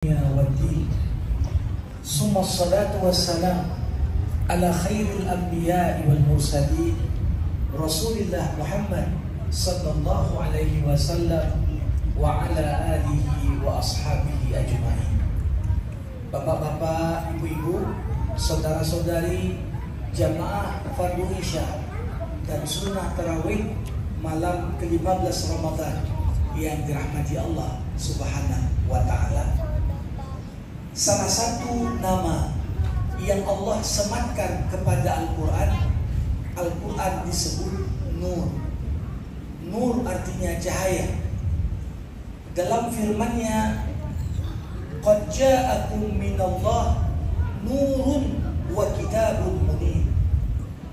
والدين ثم الصلاة والسلام على خير الأنبياء والمرسلين رسول الله محمد صلى الله عليه وسلم وعلى آله وأصحابه أجمعين. Bapak-bapak, ibu-ibu, saudara-saudari, jamaah Fardu Isya dan sunnah tarawih malam ke-15 Ramadan yang dirahmati Allah Subhanahu wa Ta'ala. Salah satu nama yang Allah sematkan kepada Al-Quran, Al-Quran disebut Nur. Nur artinya cahaya. Dalam firman-Nya, qad ja'akum minallah nurun wa kitabun munir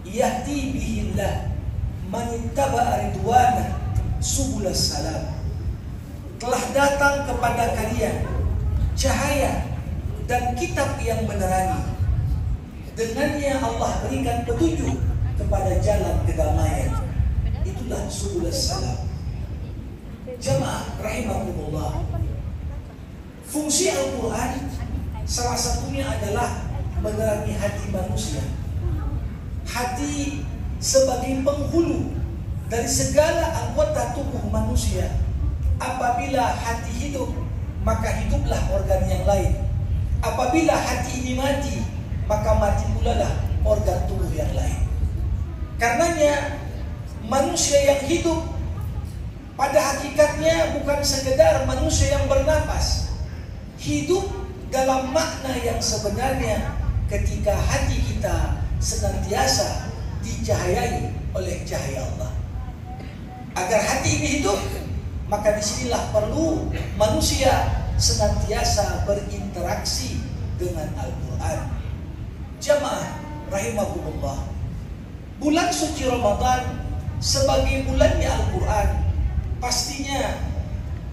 yahdi bihillah man ittaba'a ridwanah subulas salam. Telah datang kepada kalian cahaya dan kitab yang menerangi. Dengannya Allah berikan petunjuk kepada jalan kedamaian. Itulah subulas salam. Jamaah rahimakumullah. Fungsi Al-Quran salah satunya adalah menerangi hati manusia. Hati sebagai penghulu dari segala anggota tubuh manusia. Apabila hati hidup, maka hiduplah organ yang lain. Apabila hati ini mati, maka mati pula lah organ tubuh yang lain. Karenanya manusia yang hidup pada hakikatnya bukan sekedar manusia yang bernapas. Hidup dalam makna yang sebenarnya ketika hati kita senantiasa dicahayai oleh cahaya Allah. Agar hati ini hidup, maka disinilah perlu manusia senantiasa berinteraksi dengan Al-Quran. Jamaah rahimakumullah, bulan suci Ramadan sebagai bulannya Al-Quran, pastinya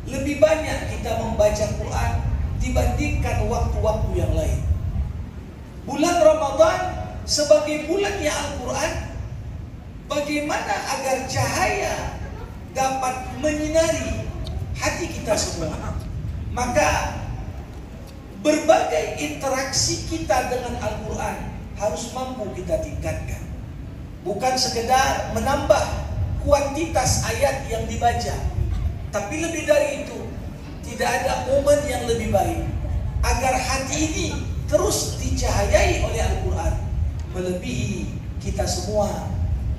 lebih banyak kita membaca Quran dibandingkan waktu-waktu yang lain. Bulan Ramadan sebagai bulannya Al-Quran, bagaimana agar cahaya dapat menyinari hati kita semua? Maka berbagai interaksi kita dengan Al-Quran harus mampu kita tingkatkan. Bukan sekedar menambah kuantitas ayat yang dibaca, tapi lebih dari itu, tidak ada momen yang lebih baik agar hati ini terus dicahayai oleh Al-Quran, melebihi kita semua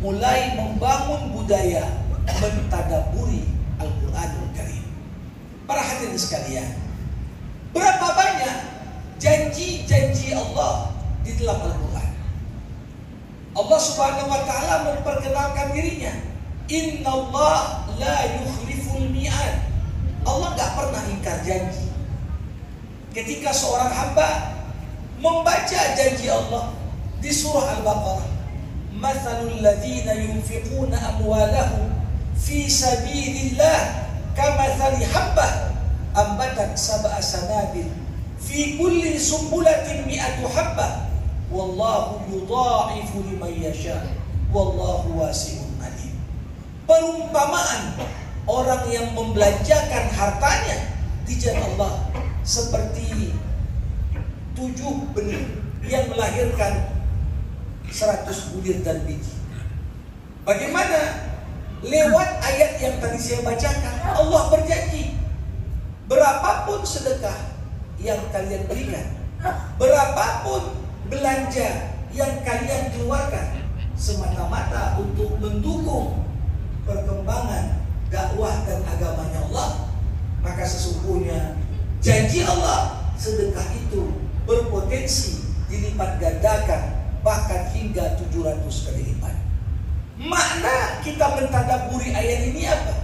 mulai membangun budaya mentadaburi Al-Quranul Karim. Para hadirin sekalian, berapa banyak janji-janji Allah di dalam Al-Quran. Allah Subhanahu wa Ta'ala memperkenalkan dirinya, Innallah la yukhliful mi'ad. Allah gak pernah ingkar janji. Ketika seorang hamba membaca janji Allah di surah Al-Baqarah, mathalul ladzina yunfiquna amwalahum fi sabilillah kamathali habbah ambatat sab'a sanabil fi kulli sumbulatin mi'atu habbah wallahu yudha'ifu liman yasha wallahu wasi'un alim. Perumpamaan orang yang membelanjakan hartanya di jalan Allah seperti 7 benih yang melahirkan 100 bulir dan biji. Bagaimana? Lewat ayat yang tadi saya bacakan, Allah berjanji, berapapun sedekah yang kalian berikan, berapapun belanja yang kalian keluarkan, semata-mata untuk mendukung perkembangan dakwah dan agamanya Allah, maka sesungguhnya janji Allah, sedekah itu berpotensi dilipat gandakan bahkan hingga 700 kali lipat. Makna kita mentadaburi ayat ini apa?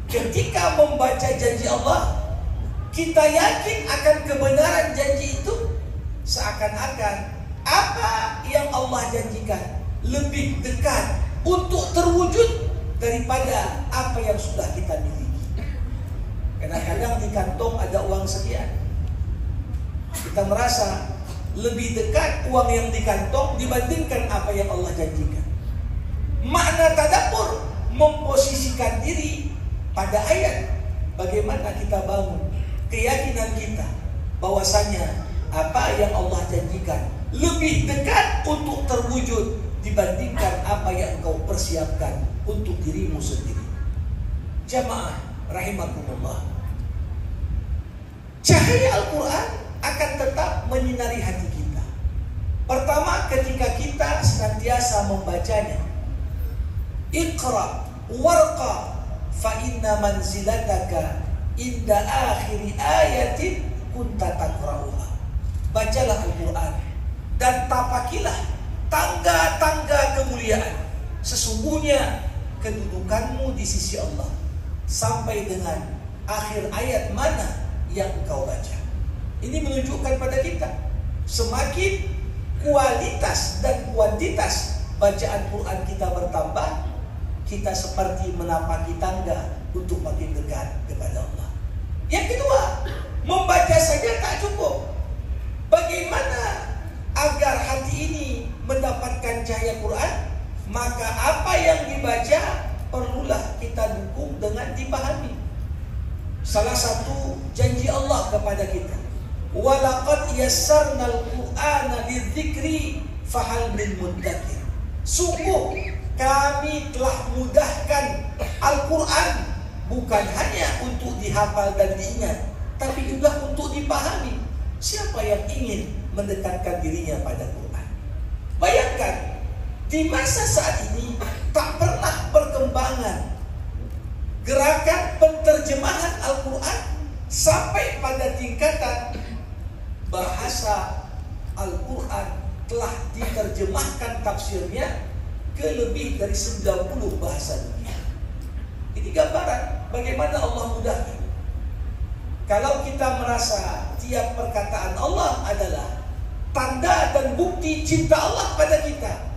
Ketika membaca janji Allah, kita yakin akan kebenaran janji itu, seakan-akan apa yang Allah janjikan lebih dekat untuk terwujud daripada apa yang sudah kita miliki. Kadang-kadang di kantong ada uang sekian, kita merasa lebih dekat uang yang di kantong dibandingkan apa yang Allah janjikan. Makna tadabbur memposisikan diri pada ayat. Bagaimana kita bangun keyakinan kita bahwasanya apa yang Allah janjikan lebih dekat untuk terwujud dibandingkan apa yang engkau persiapkan untuk dirimu sendiri. Jamaah rahimakumullah, cahaya Al-Quran akan tetap menyinari hati kita. Pertama, ketika kita senantiasa membacanya. Iqra warqa fa inna manzilataka inda akhiri ayatin kunta taqra'uha. Bacalah Al-Quran dan tapakilah tangga-tangga kemuliaan. Sesungguhnya kedudukanmu di sisi Allah sampai dengan akhir ayat mana yang engkau baca. Ini menunjukkan pada kita semakin kualitas dan kuantitas bacaan Quran kita bertambah, kita seperti menapaki tangga untuk makin dekat kepada Allah. Yang kedua, membaca saja tak cukup. Bagaimana agar hati ini mendapatkan cahaya Quran? Maka apa yang dibaca perlulah kita dukung dengan dipahami. Salah satu janji Allah kepada kita, walaqad yassarnal Qur'ana lidzikri fahal min muddakir. Sungguh kami telah mudahkan Al-Quran bukan hanya untuk dihafal dan diingat, tapi juga untuk dipahami. Siapa yang ingin mendekatkan dirinya pada Quran? Bayangkan, di masa saat ini tak pernah perkembangan gerakan penterjemahan Al-Quran sampai pada tingkatan bahasa Al-Quran telah diterjemahkan tafsirnya ke lebih dari 90 bahasa dunia. Ini gambaran bagaimana Allah mudahkan. Kalau kita merasa tiap perkataan Allah adalah tanda dan bukti cinta Allah pada kita,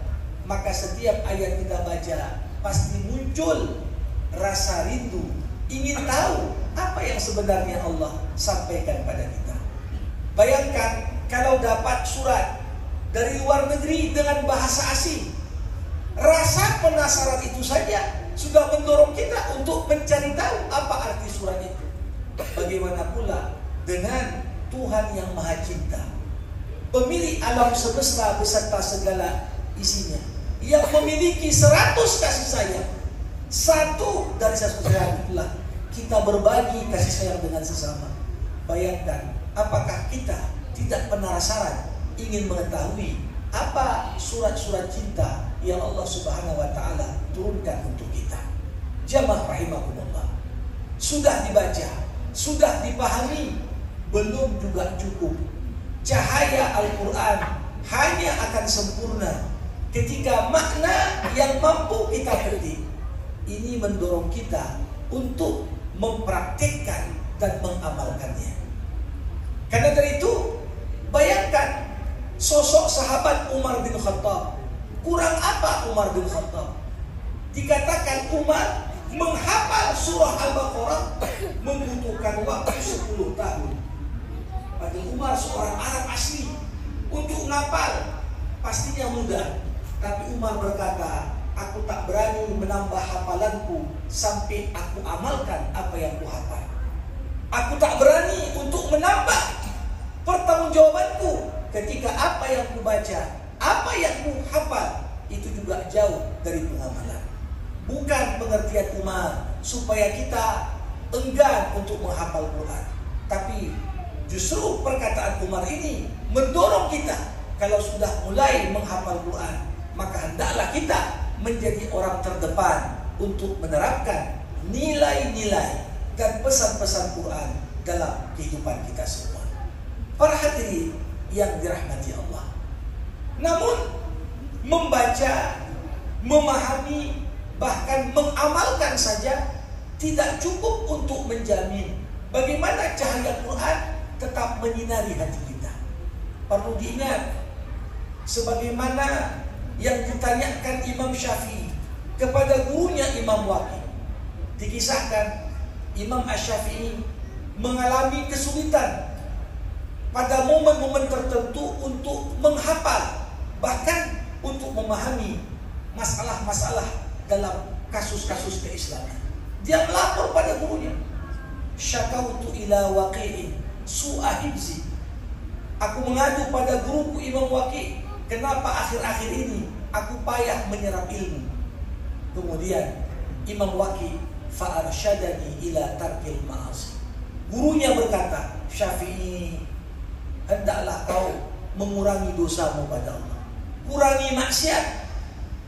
maka setiap ayat kita baca pasti muncul rasa rindu, ingin tahu apa yang sebenarnya Allah sampaikan pada kita. Bayangkan kalau dapat surat dari luar negeri dengan bahasa asing, rasa penasaran itu saja sudah mendorong kita untuk mencari tahu apa arti surat itu. Bagaimana pula dengan Tuhan yang Maha Cinta, pemilik alam semesta beserta segala isinya, yang memiliki 100 kasih sayang. Satu dari kasih sayang itulah kita berbagi kasih sayang dengan sesama. Bayangkan, apakah kita tidak penasaran ingin mengetahui apa surat-surat cinta yang Allah Subhanahu wa Ta'ala turunkan untuk kita? Jamaah rahimakumullah, sudah dibaca, sudah dipahami, belum juga cukup. Cahaya Al-Quran hanya akan sempurna ketika makna yang mampu kita petik. Ini mendorong kita untuk mempraktikkan dan mengamalkannya. Karena dari itu, bayangkan sosok sahabat Umar bin Khattab. Kurang apa Umar bin Khattab? Dikatakan Umar menghafal surah Al-Baqarah membutuhkan waktu 10 tahun. Pada Umar seorang Arab asli, untuk ngapal pastinya mudah. Tapi Umar berkata, aku tak berani menambah hafalanku sampai aku amalkan apa yang kuhafal. Aku tak berani untuk menambah pertanggungjawabanku ketika apa yang kubaca, apa yang kuhafal itu juga jauh dari pengamalan. Bukan pengertian Umar supaya kita enggan untuk menghafal Quran, tapi justru perkataan Umar ini mendorong kita, kalau sudah mulai menghafal Quran, maka hendaklah kita menjadi orang terdepan untuk menerapkan nilai-nilai dan pesan-pesan Quran dalam kehidupan kita semua. Para hadirin yang dirahmati Allah, namun membaca, memahami, bahkan mengamalkan saja tidak cukup untuk menjamin bagaimana cahaya Quran tetap menyinari hati kita. Perlu diingat, sebagaimana yang ditanyakan Imam Syafi'i kepada gurunya Imam Waqi. Dikisahkan Imam Asy-Syafi'i mengalami kesulitan pada momen-momen tertentu untuk menghafal, bahkan untuk memahami masalah-masalah dalam kasus-kasus keislaman. Dia melapor pada gurunya, syakautu ila waqi'in su'a hibzi Aku mengadu pada guruku Imam Waqi, kenapa akhir-akhir ini aku payah menyerap ilmu. Kemudian Imam Waqi fa'arsyadani ila tarkil ma'asi. Gurunya berkata, Syafi'i, hendaklah kau mengurangi dosamu pada Allah, kurangi maksiat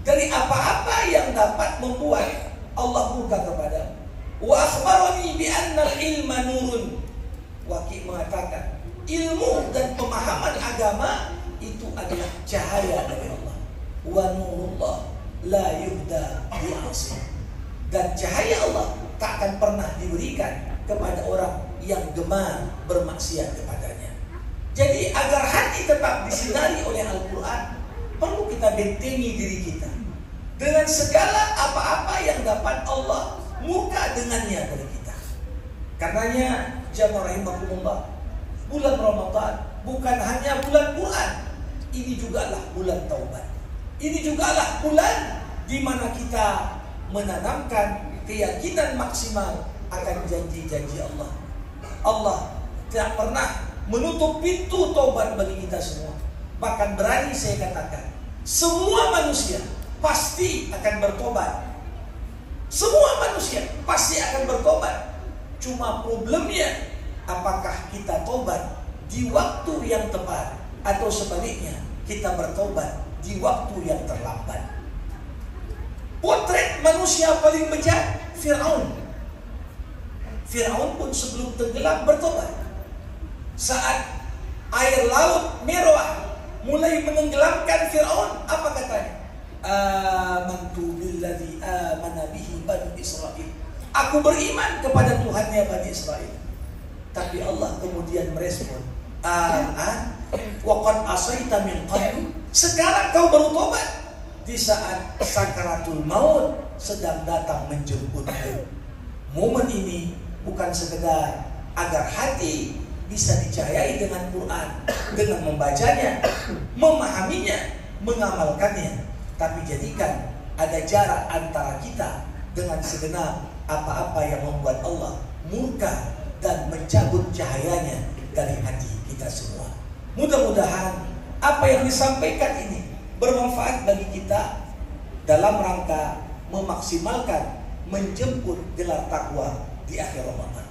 dari apa-apa yang dapat membuat Allah murka kepadamu. Wa akhbarani bi anna al-ilma nurun. Waqi mengatakan, ilmu dan pemahaman agama itu adalah cahaya dari Allah. Wa nurullah la yuhda bi'asi. Dan cahaya Allah tak akan pernah diberikan kepada orang yang gemar bermaksiat kepadanya. Jadi agar hati tetap disinari oleh Al-Quran, perlu kita bentengi diri kita dengan segala apa-apa yang dapat Allah murka dengannya dari kita. Karenanya jamaah rahimakumullah, bulan Ramadan bukan hanya bulan Quran, ini jugalah bulan taubat. Ini jugalah bulan di mana kita menanamkan keyakinan maksimal akan janji-janji Allah. Allah tidak pernah menutup pintu taubat bagi kita semua. Bahkan berani saya katakan, semua manusia pasti akan bertobat. Semua manusia pasti akan bertobat. Cuma problemnya, apakah kita tobat di waktu yang tepat, atau sebaliknya kita bertobat di waktu yang terlambat. Potret manusia paling bejat, Fir'aun. Fir'aun pun sebelum tenggelam bertobat. Saat air laut Merah mulai menenggelamkan Fir'aun, apa katanya? Amantu billadzi amana bihi Bani Israil. Aku beriman kepada Tuhannya Bani Israel. Tapi Allah kemudian merespon, wa qad asaita min qablu. Sekarang kau baru tobat di saat sakaratul maut sedang datang menjemputmu. Momen ini bukan sekedar agar hati bisa dicahayai dengan Quran, dengan membacanya, memahaminya, mengamalkannya, tapi jadikan ada jarak antara kita dengan segenap apa-apa yang membuat Allah murka dan mencabut cahayanya dari hati kita semua. Mudah-mudahan apa yang disampaikan ini bermanfaat bagi kita dalam rangka memaksimalkan menjemput gelar takwa di akhir Ramadan.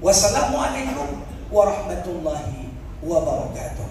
Wassalamualaikum warahmatullahi wabarakatuh.